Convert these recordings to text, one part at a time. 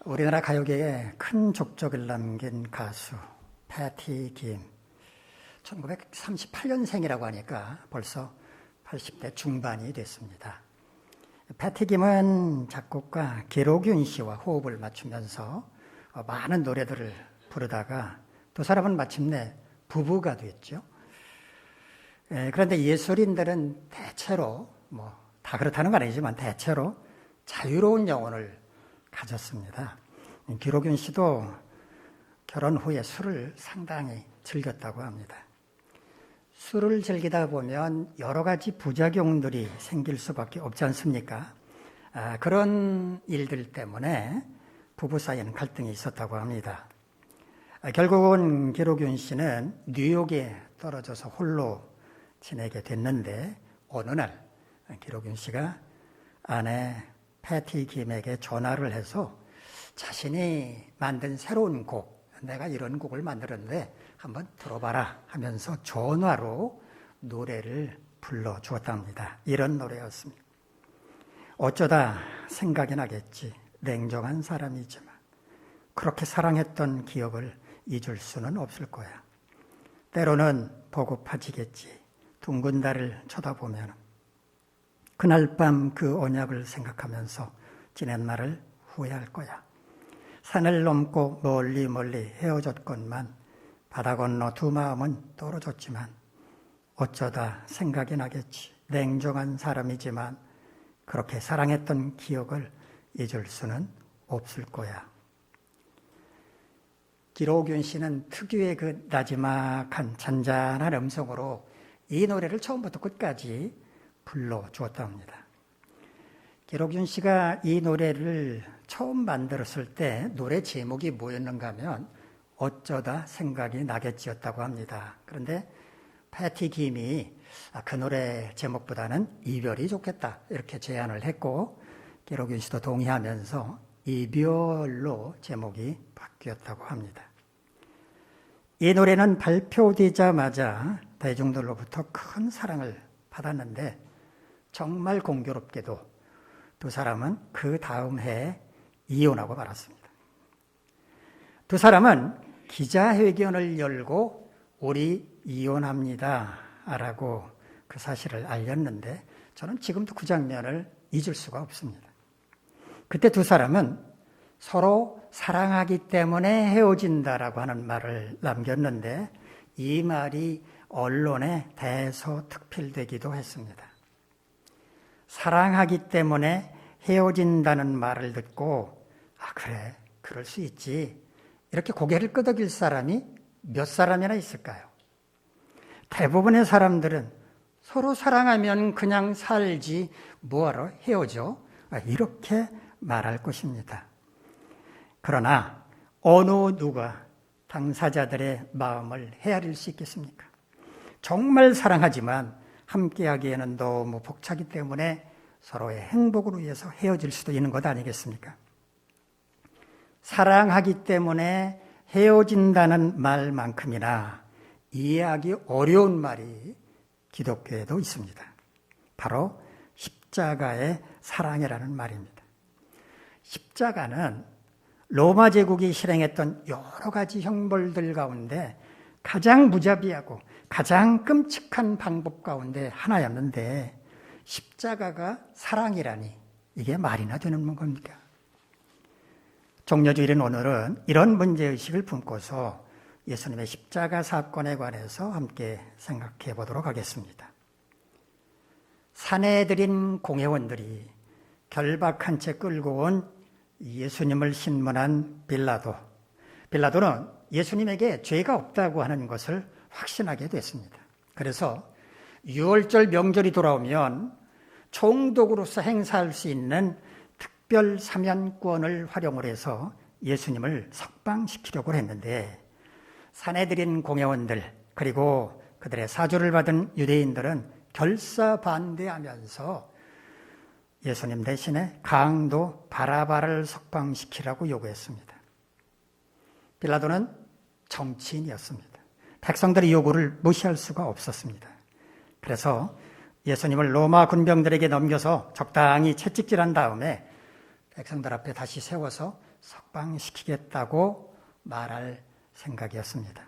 우리나라 가요계에 큰 족적을 남긴 가수 패티 김, 1938년생이라고 하니까 벌써 80대 중반이 됐습니다. 패티 김은 작곡가 기록윤 씨와 호흡을 맞추면서 많은 노래들을 부르다가 두 사람은 마침내 부부가 됐죠. 그런데 예술인들은 대체로 다 그렇다는 건 아니지만 대체로 자유로운 영혼을 가졌습니다. 기록윤 씨도 결혼 후에 술을 상당히 즐겼다고 합니다. 술을 즐기다 보면 여러 가지 부작용들이 생길 수밖에 없지 않습니까? 그런 일들 때문에 부부 사이에는 갈등이 있었다고 합니다. 결국은 기록윤 씨는 뉴욕에 떨어져서 홀로 지내게 됐는데 어느 날 기록윤 씨가 아내 패티 김에게 전화를 해서 자신이 만든 새로운 곡, 내가 이런 곡을 만들었는데 한번 들어봐라 하면서 전화로 노래를 불러주었답니다. 이런 노래였습니다. 어쩌다 생각이 나겠지. 냉정한 사람이지만 그렇게 사랑했던 기억을 잊을 수는 없을 거야. 때로는 보고파지겠지. 둥근 달을 쳐다보면 그날 밤 그 언약을 생각하면서 지낸 날을 후회할 거야. 산을 넘고 멀리 헤어졌건만 바다 건너 두 마음은 떨어졌지만 어쩌다 생각이 나겠지. 냉정한 사람이지만 그렇게 사랑했던 기억을 잊을 수는 없을 거야. 기록윤 씨는 특유의 그 나지막한 잔잔한 음성으로 이 노래를 처음부터 끝까지 불러주었답니다. 기록윤 씨가 이 노래를 처음 만들었을 때 노래 제목이 뭐였는가 하면 어쩌다 생각이 나겠지였다고 합니다. 그런데 패티 김이 그 노래 제목보다는 이별이 좋겠다 이렇게 제안을 했고 기록윤 씨도 동의하면서 이별로 제목이 바뀌었다고 합니다. 이 노래는 발표되자마자 대중들로부터 큰 사랑을 받았는데 정말 공교롭게도 두 사람은 그 다음 해에 이혼하고 말았습니다. 두 사람은 기자회견을 열고 우리 이혼합니다 라고 그 사실을 알렸는데 저는 지금도 그 장면을 잊을 수가 없습니다. 그때 두 사람은 서로 사랑하기 때문에 헤어진다라고 하는 말을 남겼는데 이 말이 언론에 대서특필되기도 했습니다. 사랑하기 때문에 헤어진다는 말을 듣고 그래, 그럴 수 있지 이렇게 고개를 끄덕일 사람이 몇 사람이나 있을까요? 대부분의 사람들은 서로 사랑하면 그냥 살지 뭐하러 헤어져? 이렇게 말할 것입니다. 그러나 어느 누가 당사자들의 마음을 헤아릴 수 있겠습니까? 정말 사랑하지만 함께하기에는 너무 벅차기 때문에 서로의 행복을 위해서 헤어질 수도 있는 것 아니겠습니까? 사랑하기 때문에 헤어진다는 말만큼이나 이해하기 어려운 말이 기독교에도 있습니다. 바로 십자가의 사랑이라는 말입니다. 십자가는 로마 제국이 실행했던 여러 가지 형벌들 가운데 가장 무자비하고 가장 끔찍한 방법 가운데 하나였는데 십자가가 사랑이라니 이게 말이나 되는 겁니까? 종려주일인 오늘은 이런 문제의식을 품고서 예수님의 십자가 사건에 관해서 함께 생각해 보도록 하겠습니다. 사내들인 공회원들이 결박한 채 끌고 온 예수님을 신문한 빌라도는 예수님에게 죄가 없다고 하는 것을 확신하게 됐습니다. 그래서 6월절 명절이 돌아오면 총독으로서 행사할 수 있는 특별 사면권을 활용을 해서 예수님을 석방시키려고 했는데 사내들인 공회원들 그리고 그들의 사주를 받은 유대인들은 결사반대하면서 예수님 대신에 강도 바라바를 석방시키라고 요구했습니다. 빌라도는 정치인이었습니다. 백성들의 요구를 무시할 수가 없었습니다. 그래서 예수님을 로마 군병들에게 넘겨서 적당히 채찍질한 다음에 백성들 앞에 다시 세워서 석방시키겠다고 말할 생각이었습니다.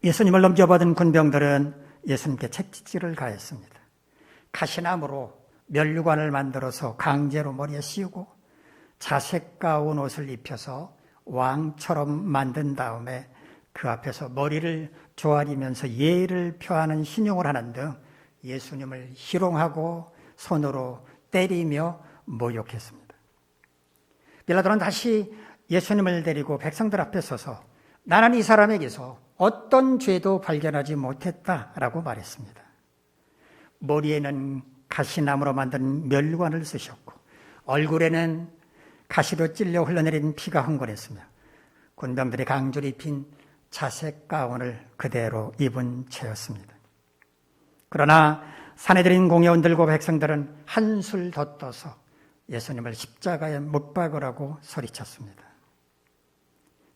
예수님을 넘겨받은 군병들은 예수님께 채찍질을 가했습니다. 가시나무로 면류관을 만들어서 강제로 머리에 씌우고 자색 가운 옷을 입혀서 왕처럼 만든 다음에 그 앞에서 머리를 조아리면서 예의를 표하는 신용을 하는 등 예수님을 희롱하고 손으로 때리며 모욕했습니다. 빌라도는 다시 예수님을 데리고 백성들 앞에 서서 나는 이 사람에게서 어떤 죄도 발견하지 못했다라고 말했습니다. 머리에는 가시나무로 만든 면류관을 쓰셨고 얼굴에는 가시로 찔려 흘러내린 피가 흥건했으며 군병들이 강줄이 핀 자색 가운을 그대로 입은 채였습니다. 그러나 사내들인 공회원들과 백성들은 한술 더 떠서 예수님을 십자가에 못 박으라고 소리쳤습니다.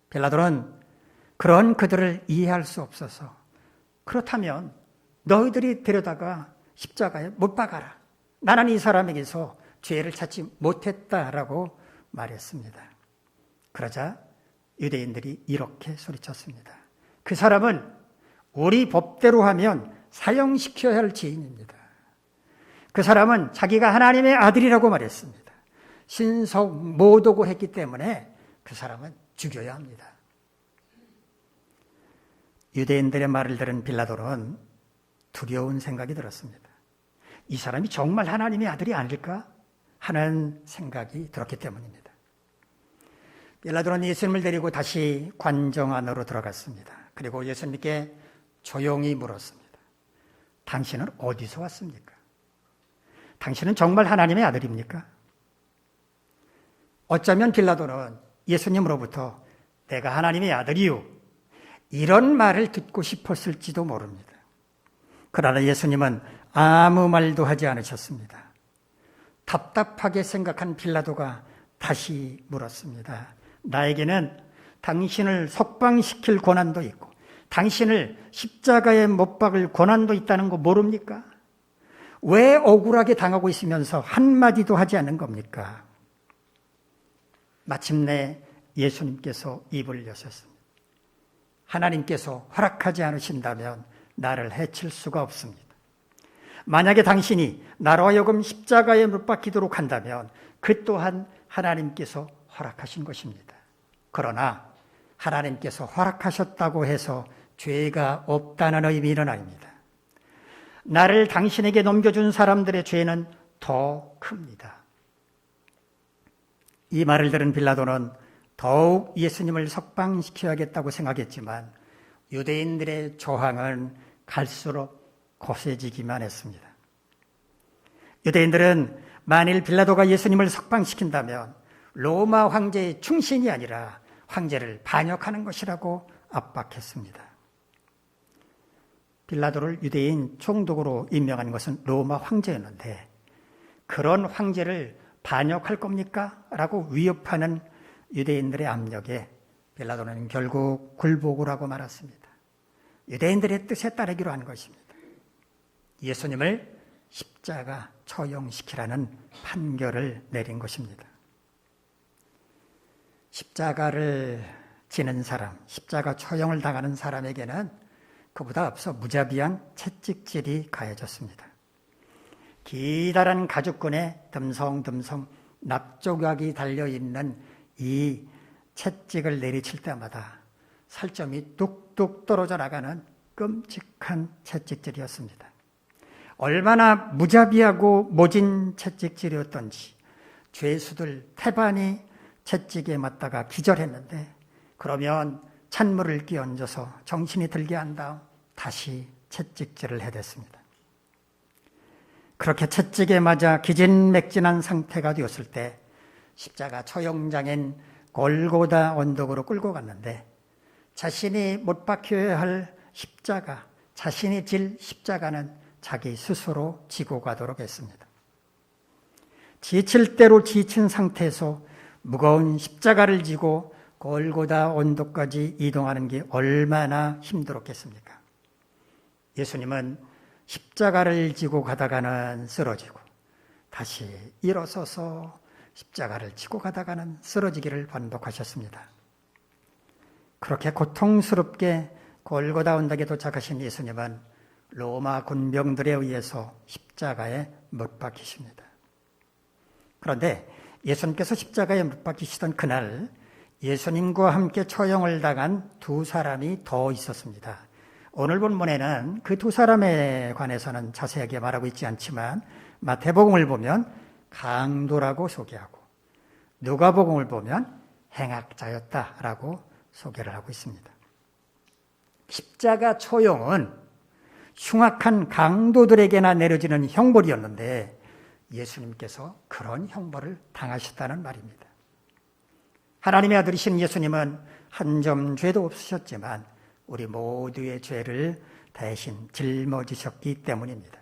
빌라도는 그런 그들을 이해할 수 없어서 그렇다면 너희들이 데려다가 십자가에 못 박아라. 나는 이 사람에게서 죄를 찾지 못했다라고 말했습니다. 그러자 유대인들이 이렇게 소리쳤습니다. 그 사람은 우리 법대로 하면 사형시켜야 할 죄인입니다. 그 사람은 자기가 하나님의 아들이라고 말했습니다. 신성 모독을 했기 때문에 그 사람은 죽여야 합니다. 유대인들의 말을 들은 빌라도는 두려운 생각이 들었습니다. 이 사람이 정말 하나님의 아들이 아닐까 하는 생각이 들었기 때문입니다. 빌라도는 예수님을 데리고 다시 관정 안으로 들어갔습니다. 그리고 예수님께 조용히 물었습니다. 당신은 어디서 왔습니까? 당신은 정말 하나님의 아들입니까? 어쩌면 빌라도는 예수님으로부터 내가 하나님의 아들이요 이런 말을 듣고 싶었을지도 모릅니다. 그러나 예수님은 아무 말도 하지 않으셨습니다. 답답하게 생각한 빌라도가 다시 물었습니다. 나에게는 당신을 석방시킬 권한도 있고 당신을 십자가에 못 박을 권한도 있다는 거 모릅니까? 왜 억울하게 당하고 있으면서 한마디도 하지 않는 겁니까? 마침내 예수님께서 입을 여셨습니다. 하나님께서 허락하지 않으신다면 나를 해칠 수가 없습니다. 만약에 당신이 나로 하여금 십자가에 못 박히도록 한다면 그 또한 하나님께서 허락하신 것입니다. 그러나 하나님께서 허락하셨다고 해서 죄가 없다는 의미는 아닙니다. 나를 당신에게 넘겨준 사람들의 죄는 더 큽니다. 이 말을 들은 빌라도는 더욱 예수님을 석방시켜야겠다고 생각했지만 유대인들의 조항은 갈수록 거세지기만 했습니다. 유대인들은 만일 빌라도가 예수님을 석방시킨다면 로마 황제의 충신이 아니라 황제를 반역하는 것이라고 압박했습니다. 빌라도를 유대인 총독으로 임명한 것은 로마 황제였는데 그런 황제를 반역할 겁니까? 라고 위협하는 유대인들의 압력에 빌라도는 결국 굴복을 하고 말았습니다. 유대인들의 뜻에 따르기로 한 것입니다. 예수님을 십자가 처형시키라는 판결을 내린 것입니다. 십자가를 지는 사람, 십자가 처형을 당하는 사람에게는 그보다 앞서 무자비한 채찍질이 가해졌습니다. 기다란 가죽끈에 듬성듬성 납조각이 달려있는 이 채찍을 내리칠 때마다 살점이 뚝뚝 떨어져 나가는 끔찍한 채찍질이었습니다. 얼마나 무자비하고 모진 채찍질이었던지 죄수들 태반이 채찍에 맞다가 기절했는데 그러면 찬물을 끼얹어서 정신이 들게 한 다음 다시 채찍질을 해댔습니다. 그렇게 채찍에 맞아 기진맥진한 상태가 되었을 때 십자가 처형장인 골고다 언덕으로 끌고 갔는데 자신이 못 박혀야 할 십자가, 자신이 질 십자가는 자기 스스로 지고 가도록 했습니다. 지칠 대로 지친 상태에서 무거운 십자가를 지고 골고다 언덕까지 이동하는 게 얼마나 힘들었겠습니까? 예수님은 십자가를 지고 가다가는 쓰러지고 다시 일어서서 십자가를 지고 가다가는 쓰러지기를 반복하셨습니다. 그렇게 고통스럽게 골고다 언덕에 도착하신 예수님은 로마 군병들에 의해서 십자가에 못 박히십니다. 그런데 예수님께서 십자가에 못 박히시던 그날 예수님과 함께 처형을 당한 두 사람이 더 있었습니다. 오늘 본문에는 그 두 사람에 관해서는 자세하게 말하고 있지 않지만 마태복음을 보면 강도라고 소개하고 누가복음을 보면 행악자였다라고 소개를 하고 있습니다. 십자가 처형은 흉악한 강도들에게나 내려지는 형벌이었는데 예수님께서 그런 형벌을 당하셨다는 말입니다. 하나님의 아들이신 예수님은 한 점 죄도 없으셨지만 우리 모두의 죄를 대신 짊어지셨기 때문입니다.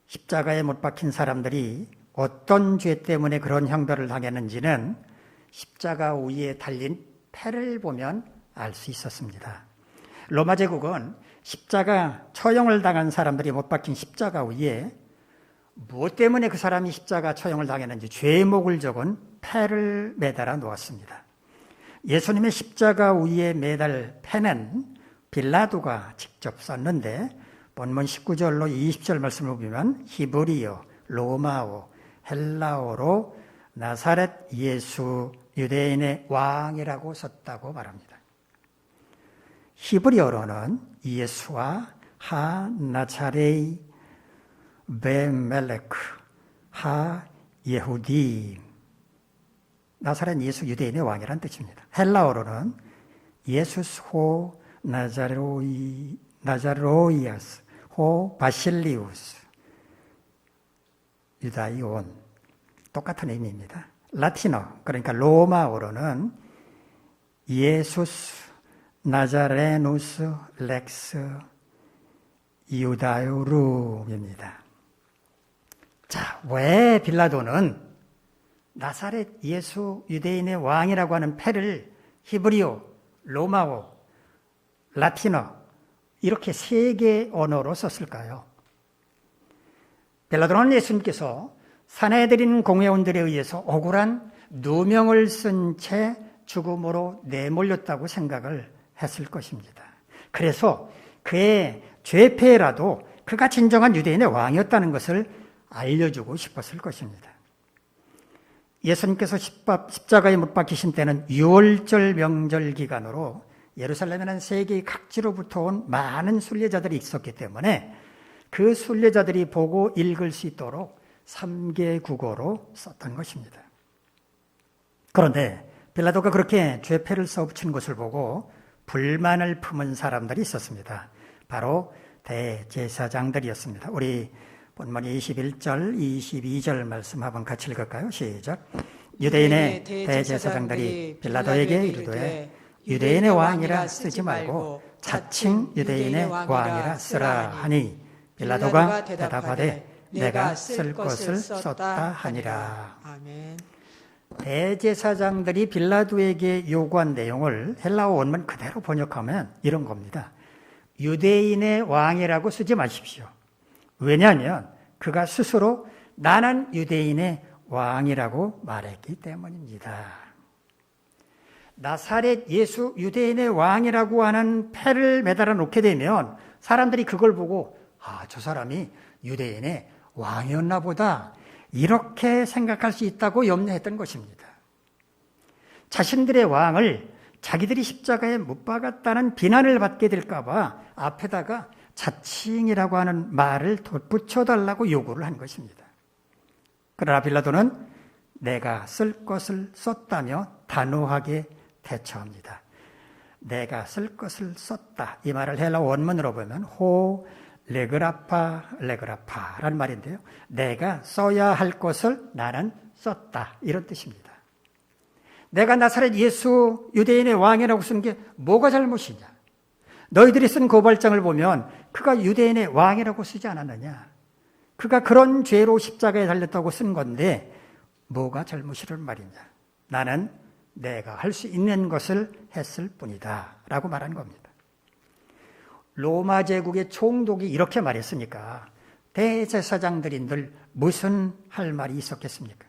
십자가에 못 박힌 사람들이 어떤 죄 때문에 그런 형벌을 당했는지는 십자가 위에 달린 패를 보면 알 수 있었습니다. 로마 제국은 십자가 처형을 당한 사람들이 못 박힌 십자가 위에 무엇 때문에 그 사람이 십자가 처형을 당했는지 죄목을 적은 패를 매달아 놓았습니다. 예수님의 십자가 위에 매달 패는 빌라도가 직접 썼는데 본문 19절로 20절 말씀을 보면 히브리어, 로마어, 헬라어로 나사렛 예수 유대인의 왕이라고 썼다고 말합니다. 히브리어로는 예수와 하 나차레이 베멜레크 하 예후디 나사렛 예수 유대인의 왕이라는 뜻입니다. 헬라어로는 예수스 호 나자로이아스 호 바실리우스 유다이온 똑같은 의미입니다. 라틴어 그러니까 로마어로는 예수스 나자레누스 렉스 유다요rum입니다. 자, 왜 빌라도는 나사렛 예수 유대인의 왕이라고 하는 패를 히브리어, 로마어, 라틴어 이렇게 세 개의 언어로 썼을까요? 빌라도는 예수님께서 사내들인 공회원들에 의해서 억울한 누명을 쓴 채 죽음으로 내몰렸다고 생각을 했을 것입니다. 그래서 그의 죄패라도 그가 진정한 유대인의 왕이었다는 것을 알려주고 싶었을 것입니다. 예수님께서 십자가에 못 박히신 때는 6월절 명절 기간으로 예루살렘에는 세계 각지로부터 온 많은 순례자들이 있었기 때문에 그 순례자들이 보고 읽을 수 있도록 3개 국어로 썼던 것입니다. 그런데 빌라도가 그렇게 죄패를 써붙인 것을 보고 불만을 품은 사람들이 있었습니다. 바로 대제사장들이었습니다. 우리 본문 21절, 22절 말씀 한번 같이 읽을까요? 시작. 유대인의 대제사장들이 빌라도에게 이르되 유대인의 왕이라 쓰지 말고 자칭 유대인의 왕이라 쓰라 하니 빌라도가 대답하되 내가 쓸 것을 썼다 하니라. 아멘. 대제사장들이 빌라도에게 요구한 내용을 헬라어 원문 그대로 번역하면 이런 겁니다. 유대인의 왕이라고 쓰지 마십시오. 왜냐하면 그가 스스로 나는 유대인의 왕이라고 말했기 때문입니다. 나사렛 예수 유대인의 왕이라고 하는 패를 매달아 놓게 되면 사람들이 그걸 보고 저 사람이 유대인의 왕이었나 보다 이렇게 생각할 수 있다고 염려했던 것입니다. 자신들의 왕을 자기들이 십자가에 못 박았다는 비난을 받게 될까 봐 앞에다가 자칭이라고 하는 말을 덧붙여달라고 요구를 한 것입니다. 그러나 빌라도는 내가 쓸 것을 썼다며 단호하게 대처합니다. 내가 쓸 것을 썼다. 이 말을 헬라 원문으로 보면 호 레그라파라는 말인데요. 내가 써야 할 것을 나는 썼다. 이런 뜻입니다. 내가 나사렛 예수 유대인의 왕이라고 쓴 게 뭐가 잘못이냐? 너희들이 쓴 고발장을 보면 그가 유대인의 왕이라고 쓰지 않았느냐? 그가 그런 죄로 십자가에 달렸다고 쓴 건데 뭐가 잘못이란 말이냐? 나는 내가 할 수 있는 것을 했을 뿐이다 라고 말한 겁니다. 로마 제국의 총독이 이렇게 말했으니까 대제사장들이 늘 무슨 할 말이 있었겠습니까?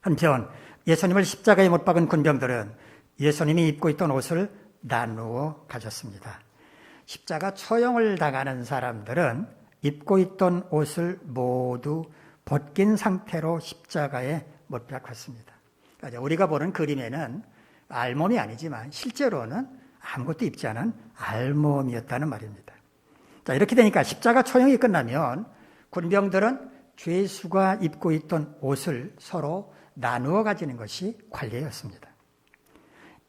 한편 예수님을 십자가에 못 박은 군병들은 예수님이 입고 있던 옷을 나누어 가졌습니다. 십자가 처형을 당하는 사람들은 입고 있던 옷을 모두 벗긴 상태로 십자가에 못 박혔습니다. 그러니까 우리가 보는 그림에는 알몸이 아니지만 실제로는 아무것도 입지 않은 알몸이었다는 말입니다. 자, 이렇게 되니까 십자가 처형이 끝나면 군병들은 죄수가 입고 있던 옷을 서로 나누어 가지는 것이 관례였습니다.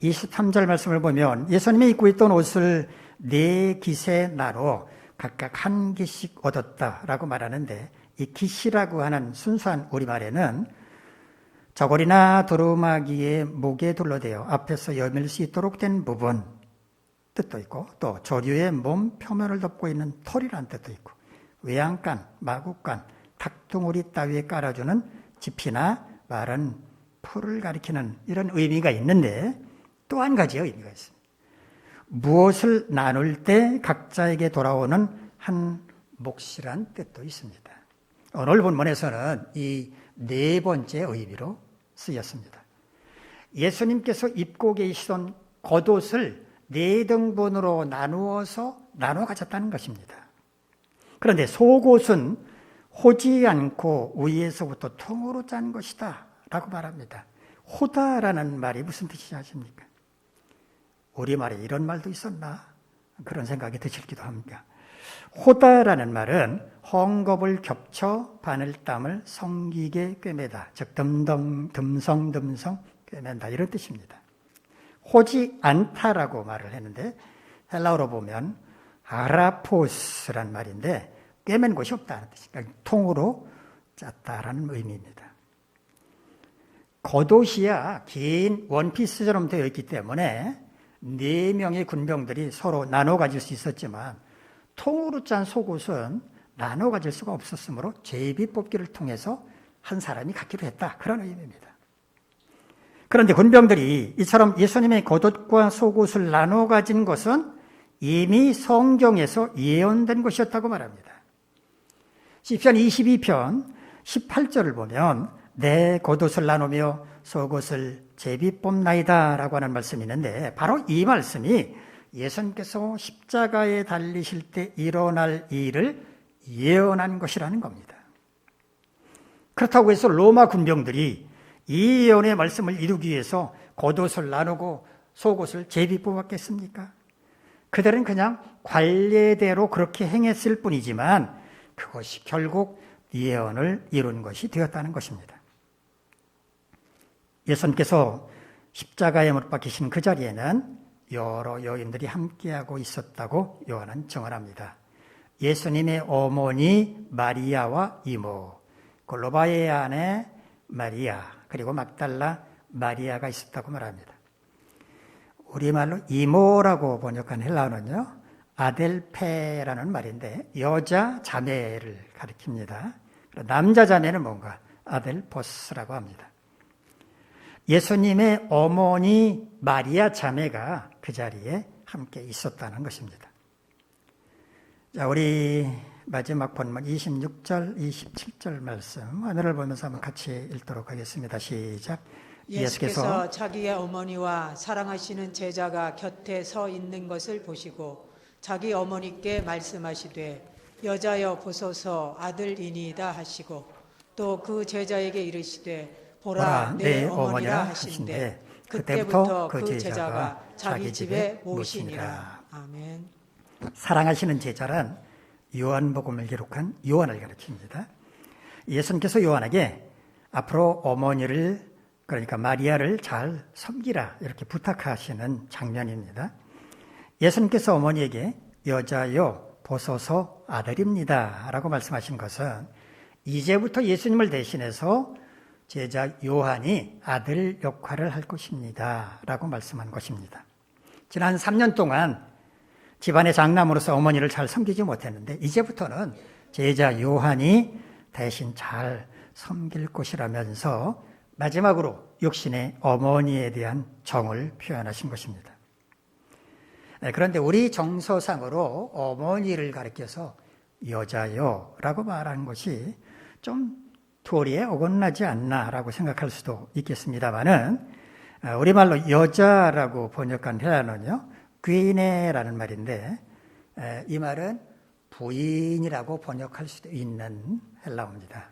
23절 말씀을 보면 예수님이 입고 있던 옷을 4깃에 나눠 각각 한 깃씩 얻었다라고 말하는데, 이 깃이라고 하는 순수한 우리말에는 저고리나 두루마기에 목에 둘러대어 앞에서 여밀 수 있도록 된 부분 뜻도 있고, 또 조류의 몸 표면을 덮고 있는 털이라는 뜻도 있고, 외양간, 마구간, 닭둥우리 따위에 깔아주는 지피나 마른 풀을 가리키는 이런 의미가 있는데, 또 한 가지의 의미가 있습니다. 무엇을 나눌 때 각자에게 돌아오는 한 몫이란 뜻도 있습니다. 오늘 본문에서는 이 4번째 의미로 쓰였습니다. 예수님께서 입고 계시던 겉옷을 4등분으로 나누어 가졌다는 것입니다. 그런데 속옷은 호지 않고 위에서부터 통으로 짠 것이다 라고 말합니다. 호다라는 말이 무슨 뜻이지 아십니까? 우리말에 이런 말도 있었나? 그런 생각이 드시기도 합니다. 호다라는 말은 헝겊을 겹쳐 바늘땀을 성기게 꿰매다, 즉 듬성듬성 꿰맨다, 이런 뜻입니다. 호지 않다라고 말을 했는데 헬라어로 보면 아라포스란 말인데 꿰맨 곳이 없다는 뜻입니다. 그러니까 통으로 짰다라는 의미입니다. 겉옷이야 긴 원피스처럼 되어 있기 때문에 4명의 군병들이 서로 나눠 가질 수 있었지만, 통으로 짠 속옷은 나눠 가질 수가 없었으므로 제비 뽑기를 통해서 한 사람이 갖기로 했다, 그런 의미입니다. 그런데 군병들이 이처럼 예수님의 겉옷과 속옷을 나눠 가진 것은 이미 성경에서 예언된 것이었다고 말합니다. 시편 22편 18절을 보면 내 겉옷을 나누며 속옷을 제비 뽑나이다 라고 하는 말씀이 있는데, 바로 이 말씀이 예수님께서 십자가에 달리실 때 일어날 일을 예언한 것이라는 겁니다. 그렇다고 해서 로마 군병들이 이 예언의 말씀을 이루기 위해서 겉옷을 나누고 속옷을 제비 뽑았겠습니까? 그들은 그냥 관례대로 그렇게 행했을 뿐이지만 그것이 결국 예언을 이룬 것이 되었다는 것입니다. 예수님께서 십자가에 못 박히신 그 자리에는 여러 여인들이 함께하고 있었다고 요한은 증언합니다. 예수님의 어머니 마리아와 이모, 골로바의 아내 마리아, 그리고 막달라 마리아가 있었다고 말합니다. 우리말로 이모라고 번역한 헬라어는요, 아델페라는 말인데 여자 자매를 가리킵니다. 남자 자매는 뭔가 아델포스라고 합니다. 예수님의 어머니 마리아 자매가 그 자리에 함께 있었다는 것입니다. 자, 우리 마지막 본문 26절, 27절 말씀 하늘을 보면서 한번 같이 읽도록 하겠습니다. 시작. 예수께서 자기의 어머니와 사랑하시는 제자가 곁에 서 있는 것을 보시고 자기 어머니께 말씀하시되 여자여 보소서 아들이니이다 하시고, 또 그 제자에게 이르시되 보라 내 어머니라 하신대, 그때부터 그 제자가 자기 집에 모시니라. 아멘. 사랑하시는 제자란 요한복음을 기록한 요한을 가르칩니다. 예수님께서 요한에게 앞으로 어머니를, 그러니까 마리아를 잘 섬기라 이렇게 부탁하시는 장면입니다. 예수님께서 어머니에게 여자여 보소서 아들입니다 라고 말씀하신 것은 이제부터 예수님을 대신해서 제자 요한이 아들 역할을 할 것입니다 라고 말씀한 것입니다. 지난 3년 동안 집안의 장남으로서 어머니를 잘 섬기지 못했는데 이제부터는 제자 요한이 대신 잘 섬길 것이라면서 마지막으로 육신의 어머니에 대한 정을 표현하신 것입니다. 그런데 우리 정서상으로 어머니를 가리켜서 여자요 라고 말하는 것이 좀 도리에 어긋나지 않나라고 생각할 수도 있겠습니다만은 우리말로 여자라고 번역한 헬라어는요 귀네라는 말인데 이 말은 부인이라고 번역할 수도 있는 헬라어입니다.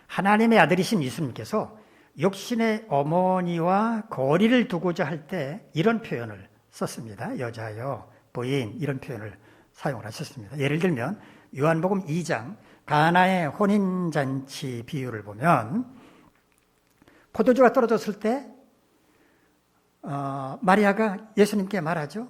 하나님의 아들이신 예수님께서 육신의 어머니와 거리를 두고자 할 때 이런 표현을 썼습니다. 여자요, 부인 이런 표현을 사용을 하셨습니다. 예를 들면 요한복음 2장 가나의 혼인잔치 비유를 보면 포도주가 떨어졌을 때 마리아가 예수님께 말하죠.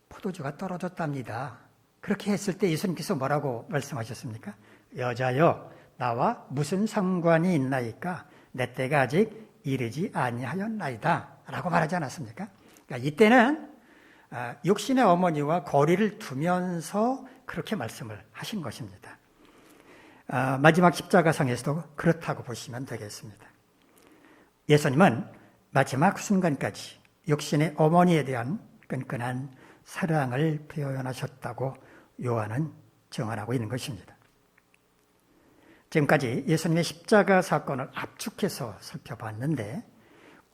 포도주가 떨어졌답니다. 그렇게 했을 때 예수님께서 뭐라고 말씀하셨습니까? 여자여, 나와 무슨 상관이 있나이까? 내 때가 아직 이르지 아니하였나이다 라고 말하지 않았습니까? 그러니까 이때는 육신의 어머니와 거리를 두면서 그렇게 말씀을 하신 것입니다. 마지막 십자가상에서도 그렇다고 보시면 되겠습니다. 예수님은 마지막 순간까지 육신의 어머니에 대한 끈끈한 사랑을 표현하셨다고 요한은 증언하고 있는 것입니다. 지금까지 예수님의 십자가 사건을 압축해서 살펴봤는데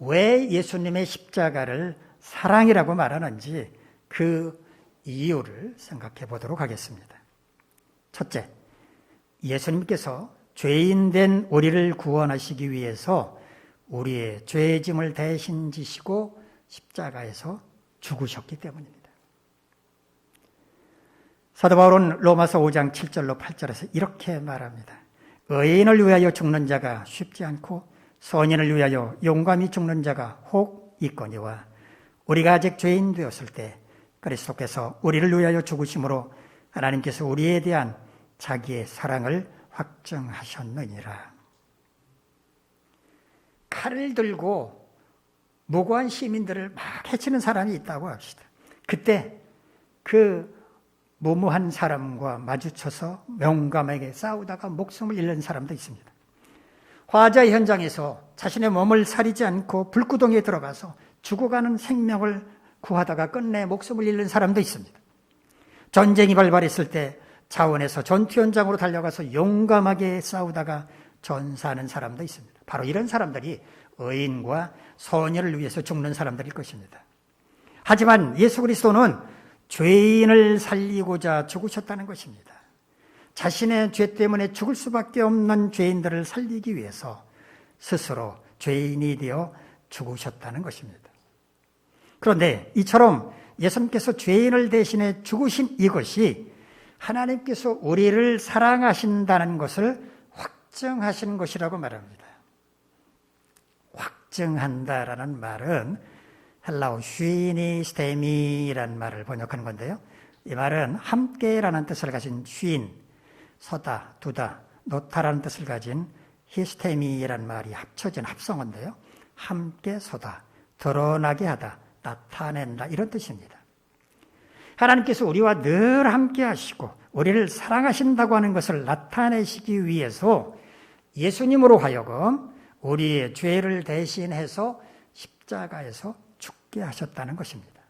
왜 예수님의 십자가를 사랑이라고 말하는지 그 이유를 생각해 보도록 하겠습니다. 첫째, 예수님께서 죄인된 우리를 구원하시기 위해서 우리의 죄짐을 대신 지시고 십자가에서 죽으셨기 때문입니다. 사도 바울은 로마서 5장 7절로 8절에서 이렇게 말합니다. 의인을 위하여 죽는 자가 쉽지 않고 선인을 위하여 용감히 죽는 자가 혹 있거니와 우리가 아직 죄인 되었을 때 그리스도께서 우리를 위하여 죽으심으로 하나님께서 우리에 대한 자기의 사랑을 확증하셨느니라. 칼을 들고 무고한 시민들을 막 해치는 사람이 있다고 합시다. 그때 그 무모한 사람과 마주쳐서 용감하게 싸우다가 목숨을 잃는 사람도 있습니다. 화재 현장에서 자신의 몸을 사리지 않고 불구덩이에 들어가서 죽어가는 생명을 구하다가 끝내 목숨을 잃는 사람도 있습니다. 전쟁이 발발했을 때 자원에서 전투 현장으로 달려가서 용감하게 싸우다가 전사하는 사람도 있습니다. 바로 이런 사람들이 의인과 선의를 위해서 죽는 사람들일 것입니다. 하지만 예수 그리스도는 죄인을 살리고자 죽으셨다는 것입니다. 자신의 죄 때문에 죽을 수밖에 없는 죄인들을 살리기 위해서 스스로 죄인이 되어 죽으셨다는 것입니다. 그런데 이처럼 예수님께서 죄인을 대신해 죽으신 이것이 하나님께서 우리를 사랑하신다는 것을 확증하시는 것이라고 말합니다. 확증한다라는 말은 헬라어 슈이니 스테미라는 말을 번역하는 건데요. 이 말은 함께라는 뜻을 가진 슈인, 서다, 두다, 놓다라는 뜻을 가진 히스테미라는 말이 합쳐진 합성어인데요. 함께 서다, 드러나게 하다, 나타낸다 이런 뜻입니다. 하나님께서 우리와 늘 함께 하시고 우리를 사랑하신다고 하는 것을 나타내시기 위해서 예수님으로 하여금 우리의 죄를 대신해서 십자가에서 죽게 하셨다는 것입니다.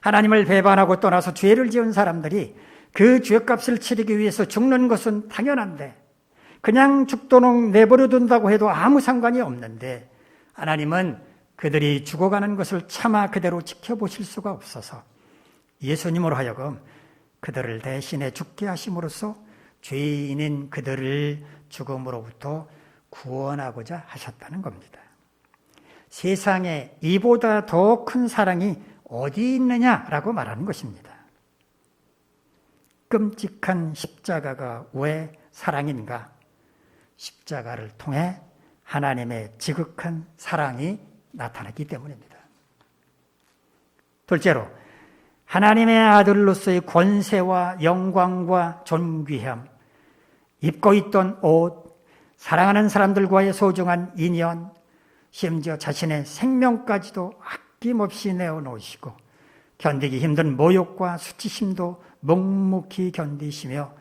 하나님을 배반하고 떠나서 죄를 지은 사람들이 그 죄값을 치르기 위해서 죽는 것은 당연한데 그냥 죽도록 내버려 둔다고 해도 아무 상관이 없는데 하나님은 그들이 죽어가는 것을 차마 그대로 지켜보실 수가 없어서 예수님으로 하여금 그들을 대신해 죽게 하심으로써 죄인인 그들을 죽음으로부터 구원하고자 하셨다는 겁니다. 세상에 이보다 더 큰 사랑이 어디 있느냐라고 말하는 것입니다. 끔찍한 십자가가 왜 사랑인가? 십자가를 통해 하나님의 지극한 사랑이 나타났기 때문입니다. 둘째로 하나님의 아들로서의 권세와 영광과 존귀함, 입고 있던 옷, 사랑하는 사람들과의 소중한 인연, 심지어 자신의 생명까지도 아낌없이 내어놓으시고 견디기 힘든 모욕과 수치심도 묵묵히 견디시며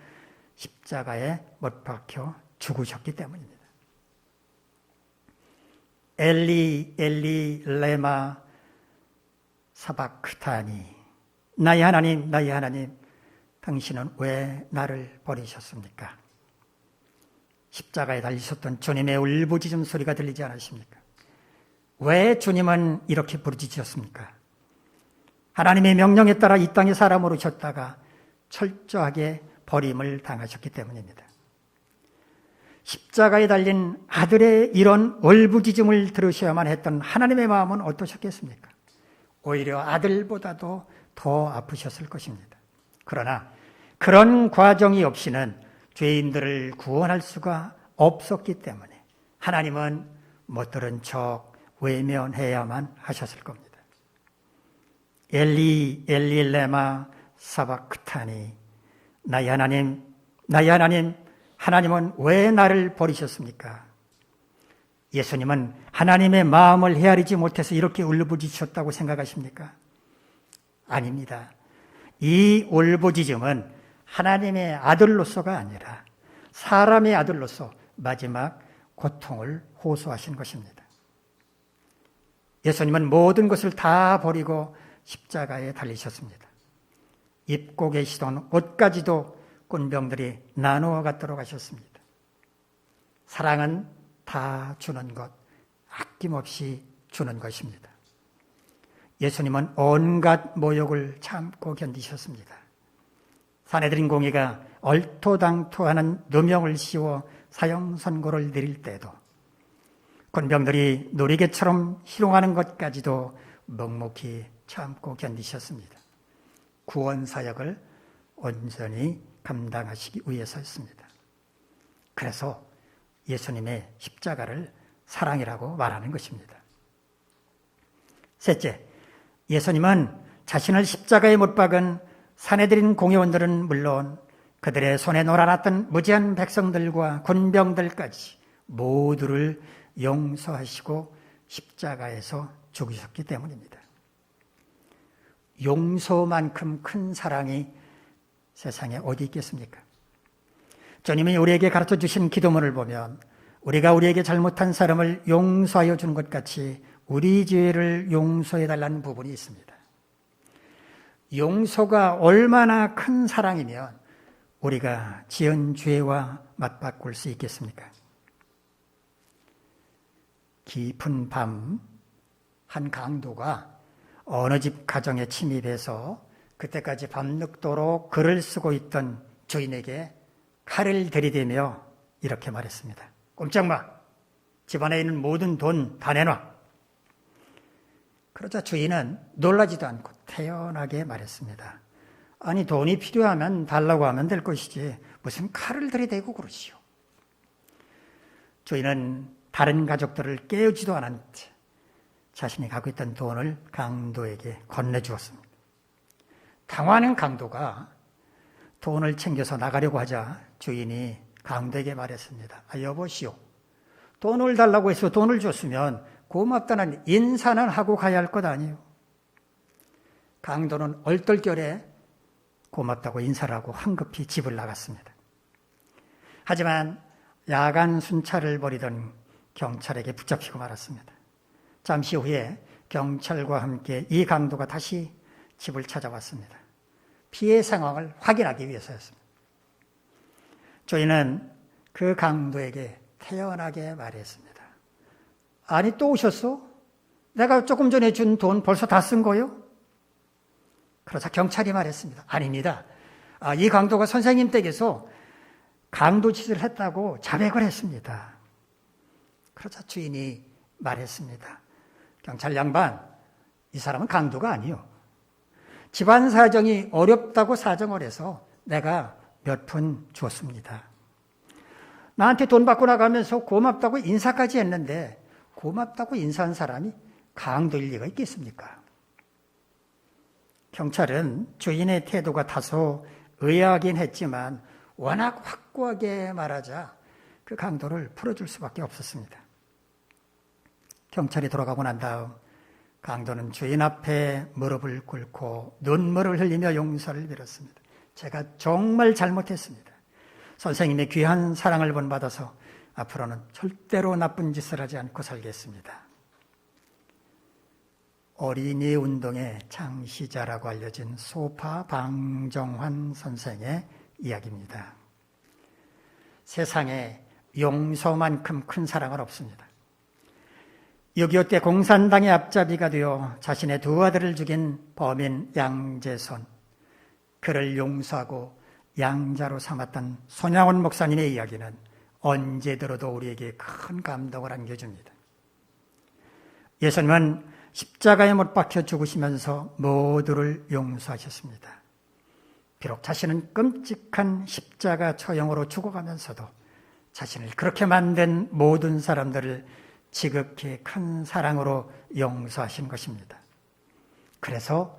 십자가에 못 박혀 죽으셨기 때문입니다. 엘리 엘리 레마 사바크타니 나의 하나님 당신은 왜 나를 버리셨습니까? 십자가에 달리셨던 주님의 울부짖음 소리가 들리지 않으십니까? 왜 주님은 이렇게 부르짖으셨습니까? 하나님의 명령에 따라 이 땅에 사람으로 오셨다가 철저하게 버림을 당하셨기 때문입니다. 십자가에 달린 아들의 이런 울부짖음을 들으셔야만 했던 하나님의 마음은 어떠셨겠습니까? 오히려 아들보다도 더 아프셨을 것입니다. 그러나 그런 과정이 없이는 죄인들을 구원할 수가 없었기 때문에 하나님은 못 들은 척 외면해야만 하셨을 겁니다. 엘리 엘리 레마 사박타니, 나의 하나님, 나의 하나님, 하나님은 왜 나를 버리셨습니까? 예수님은 하나님의 마음을 헤아리지 못해서 이렇게 울부짖으셨다고 생각하십니까? 아닙니다. 이 울부짖음은 하나님의 아들로서가 아니라 사람의 아들로서 마지막 고통을 호소하신 것입니다. 예수님은 모든 것을 다 버리고 십자가에 달리셨습니다. 입고 계시던 옷까지도 꾼병들이 나누어 갖도록 하셨습니다. 사랑은 다 주는 것, 아낌없이 주는 것입니다. 예수님은 온갖 모욕을 참고 견디셨습니다. 산헤드린 공의가 얼토당토하는 누명을 씌워 사형 선고를 내릴 때도 군병들이 놀이개처럼 희롱하는 것까지도 묵묵히 참고 견디셨습니다. 구원 사역을 온전히 감당하시기 위해서였습니다. 그래서 예수님의 십자가를 사랑이라고 말하는 것입니다. 셋째, 예수님은 자신을 십자가에 못 박은 산헤드린 공의원들은 물론 그들의 손에 놀아났던 무지한 백성들과 군병들까지 모두를 용서하시고 십자가에서 죽으셨기 때문입니다. 용서만큼 큰 사랑이 세상에 어디 있겠습니까? 주님이 우리에게 가르쳐 주신 기도문을 보면 우리가 우리에게 잘못한 사람을 용서하여 주는 것 같이 우리 죄를 용서해 달라는 부분이 있습니다. 용서가 얼마나 큰 사랑이면 우리가 지은 죄와 맞바꿀 수 있겠습니까? 깊은 밤 한 강도가 어느 집 가정에 침입해서 그때까지 밤늦도록 글을 쓰고 있던 주인에게 칼을 들이대며 이렇게 말했습니다. 꼼짝 마! 집안에 있는 모든 돈 다 내놔! 그러자 주인은 놀라지도 않고 태연하게 말했습니다. 아니, 돈이 필요하면 달라고 하면 될 것이지 무슨 칼을 들이대고 그러시오. 주인은 다른 가족들을 깨우지도 않은 채 자신이 갖고 있던 돈을 강도에게 건네주었습니다. 당황하는 강도가 돈을 챙겨서 나가려고 하자 주인이 강도에게 말했습니다. 여보시오, 돈을 달라고 해서 돈을 줬으면 고맙다는 인사는 하고 가야 할 것 아니에요. 강도는 얼떨결에 고맙다고 인사를 하고 황급히 집을 나갔습니다. 하지만 야간 순찰을 벌이던 경찰에게 붙잡히고 말았습니다. 잠시 후에 경찰과 함께 이 강도가 다시 집을 찾아왔습니다. 피해 상황을 확인하기 위해서였습니다. 저희는 그 강도에게 태연하게 말했습니다. 아니, 또 오셨어? 내가 조금 전에 준 돈 벌써 다 쓴 거요? 그러자 경찰이 말했습니다. 아닙니다. 이 강도가 선생님 댁에서 강도 짓을 했다고 자백을 했습니다. 그러자 주인이 말했습니다. 경찰 양반, 이 사람은 강도가 아니요. 집안 사정이 어렵다고 사정을 해서 내가 몇 푼 줬습니다. 나한테 돈 받고 나가면서 고맙다고 인사까지 했는데 고맙다고 인사한 사람이 강도일 리가 있겠습니까? 경찰은 주인의 태도가 다소 의아하긴 했지만 워낙 확고하게 말하자 그 강도를 풀어줄 수밖에 없었습니다. 경찰이 돌아가고 난 다음 강도는 주인 앞에 무릎을 꿇고 눈물을 흘리며 용서를 빌었습니다. 제가 정말 잘못했습니다. 선생님의 귀한 사랑을 본받아서 앞으로는 절대로 나쁜 짓을 하지 않고 살겠습니다. 어린이 운동의 창시자라고 알려진 소파 방정환 선생의 이야기입니다. 세상에 용서만큼 큰 사랑은 없습니다. 6.25 때 공산당의 앞잡이가 되어 자신의 두 아들을 죽인 범인 양재선, 그를 용서하고 양자로 삼았던 손양원 목사님의 이야기는 언제 들어도 우리에게 큰 감동을 안겨줍니다. 예수님은 십자가에 못 박혀 죽으시면서 모두를 용서하셨습니다. 비록 자신은 끔찍한 십자가 처형으로 죽어가면서도 자신을 그렇게 만든 모든 사람들을 지극히 큰 사랑으로 용서하신 것입니다. 그래서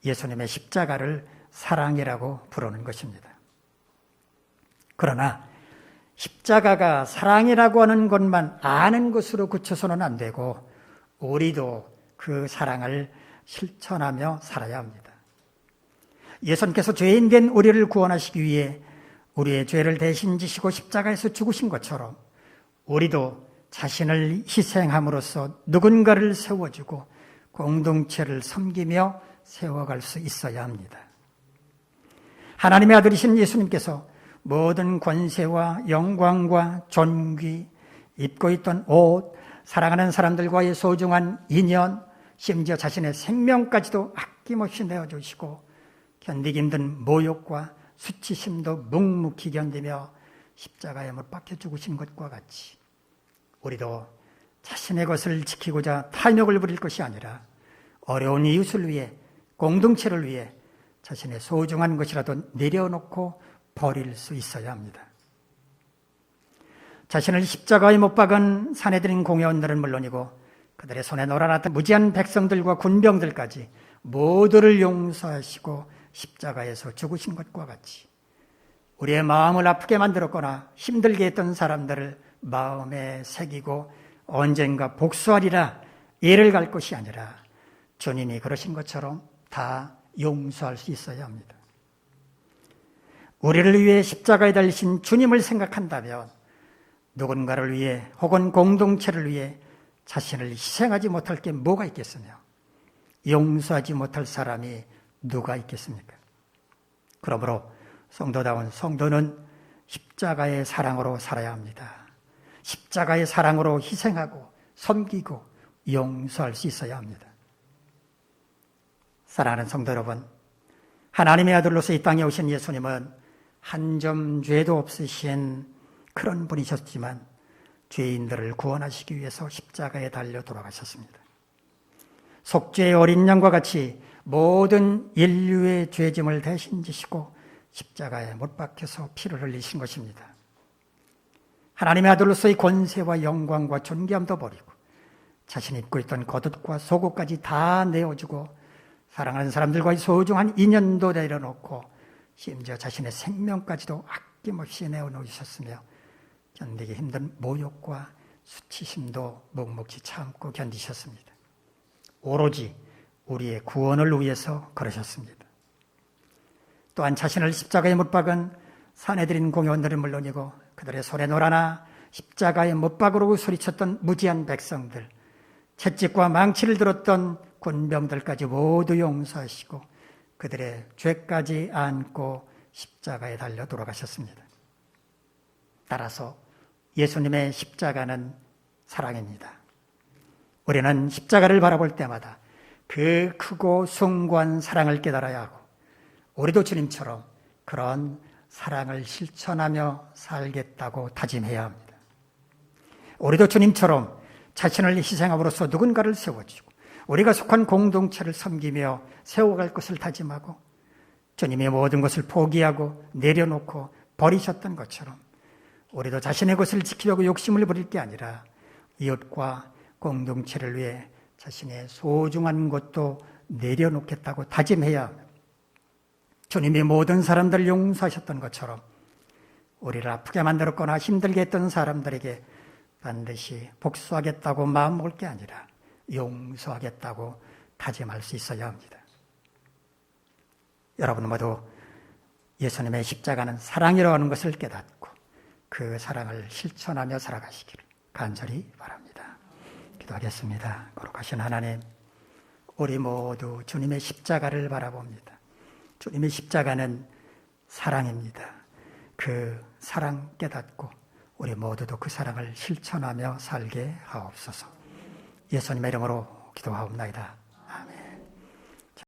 예수님의 십자가를 사랑이라고 부르는 것입니다. 그러나 십자가가 사랑이라고 하는 것만 아는 것으로 그쳐서는 안 되고 우리도 그 사랑을 실천하며 살아야 합니다. 예수님께서 죄인 된 우리를 구원하시기 위해 우리의 죄를 대신 지시고 십자가에서 죽으신 것처럼 우리도 자신을 희생함으로써 누군가를 세워주고 공동체를 섬기며 세워갈 수 있어야 합니다. 하나님의 아들이신 예수님께서 모든 권세와 영광과 존귀, 입고 있던 옷, 사랑하는 사람들과의 소중한 인연, 심지어 자신의 생명까지도 아낌없이 내어주시고 견디기 힘든 모욕과 수치심도 묵묵히 견디며 십자가에 못 박혀 죽으신 것과 같이 우리도 자신의 것을 지키고자 탐욕을 부릴 것이 아니라 어려운 이웃을 위해, 공동체를 위해 자신의 소중한 것이라도 내려놓고 버릴 수 있어야 합니다. 자신을 십자가에 못 박은 산헤드린 공회원들은 물론이고 그들의 손에 놀아났던 무지한 백성들과 군병들까지 모두를 용서하시고 십자가에서 죽으신 것과 같이 우리의 마음을 아프게 만들었거나 힘들게 했던 사람들을 마음에 새기고 언젠가 복수하리라 예를 갈 것이 아니라 주님이 그러신 것처럼 다 용서할 수 있어야 합니다. 우리를 위해 십자가에 달리신 주님을 생각한다면 누군가를 위해 혹은 공동체를 위해 자신을 희생하지 못할 게 뭐가 있겠으며 용서하지 못할 사람이 누가 있겠습니까? 그러므로 성도다운 성도는 십자가의 사랑으로 살아야 합니다. 십자가의 사랑으로 희생하고 섬기고 용서할 수 있어야 합니다. 사랑하는 성도 여러분, 하나님의 아들로서 이 땅에 오신 예수님은 한 점 죄도 없으신 그런 분이셨지만 죄인들을 구원하시기 위해서 십자가에 달려 돌아가셨습니다. 속죄의 어린 양과 같이 모든 인류의 죄짐을 대신 지시고 십자가에 못 박혀서 피를 흘리신 것입니다. 하나님의 아들로서의 권세와 영광과 존귀함도 버리고 자신이 입고 있던 겉옷과 속옷까지 다 내어주고 사랑하는 사람들과의 소중한 인연도 내려놓고 심지어 자신의 생명까지도 아낌없이 내어놓으셨으며 견디기 힘든 모욕과 수치심도 묵묵히 참고 견디셨습니다. 오로지 우리의 구원을 위해서 그러셨습니다. 또한 자신을 십자가에 못 박은 산헤드린 공회원들은 물론이고 그들의 손에 놀아나 십자가에 못 박으라고 소리쳤던 무지한 백성들, 채찍과 망치를 들었던 군병들까지 모두 용서하시고 그들의 죄까지 안고 십자가에 달려 돌아가셨습니다. 따라서 예수님의 십자가는 사랑입니다. 우리는 십자가를 바라볼 때마다 그 크고 숭고한 사랑을 깨달아야 하고 우리도 주님처럼 그런 사랑을 실천하며 살겠다고 다짐해야 합니다. 우리도 주님처럼 자신을 희생함으로써 누군가를 세워주고 우리가 속한 공동체를 섬기며 세워갈 것을 다짐하고 주님의 모든 것을 포기하고 내려놓고 버리셨던 것처럼 우리도 자신의 것을 지키려고 욕심을 부릴 게 아니라 이웃과 공동체를 위해 자신의 소중한 것도 내려놓겠다고 다짐해야 주님이 모든 사람들을 용서하셨던 것처럼 우리를 아프게 만들었거나 힘들게 했던 사람들에게 반드시 복수하겠다고 마음먹을 게 아니라 용서하겠다고 다짐할 수 있어야 합니다. 여러분 모두 예수님의 십자가는 사랑이라고 하는 것을 깨닫고 그 사랑을 실천하며 살아가시기를 간절히 바랍니다. 기도하겠습니다. 거룩하신 하나님, 우리 모두 주님의 십자가를 바라봅니다. 주님의 십자가는 사랑입니다. 그 사랑 깨닫고 우리 모두도 그 사랑을 실천하며 살게 하옵소서. 예수님의 이름으로 기도하옵나이다.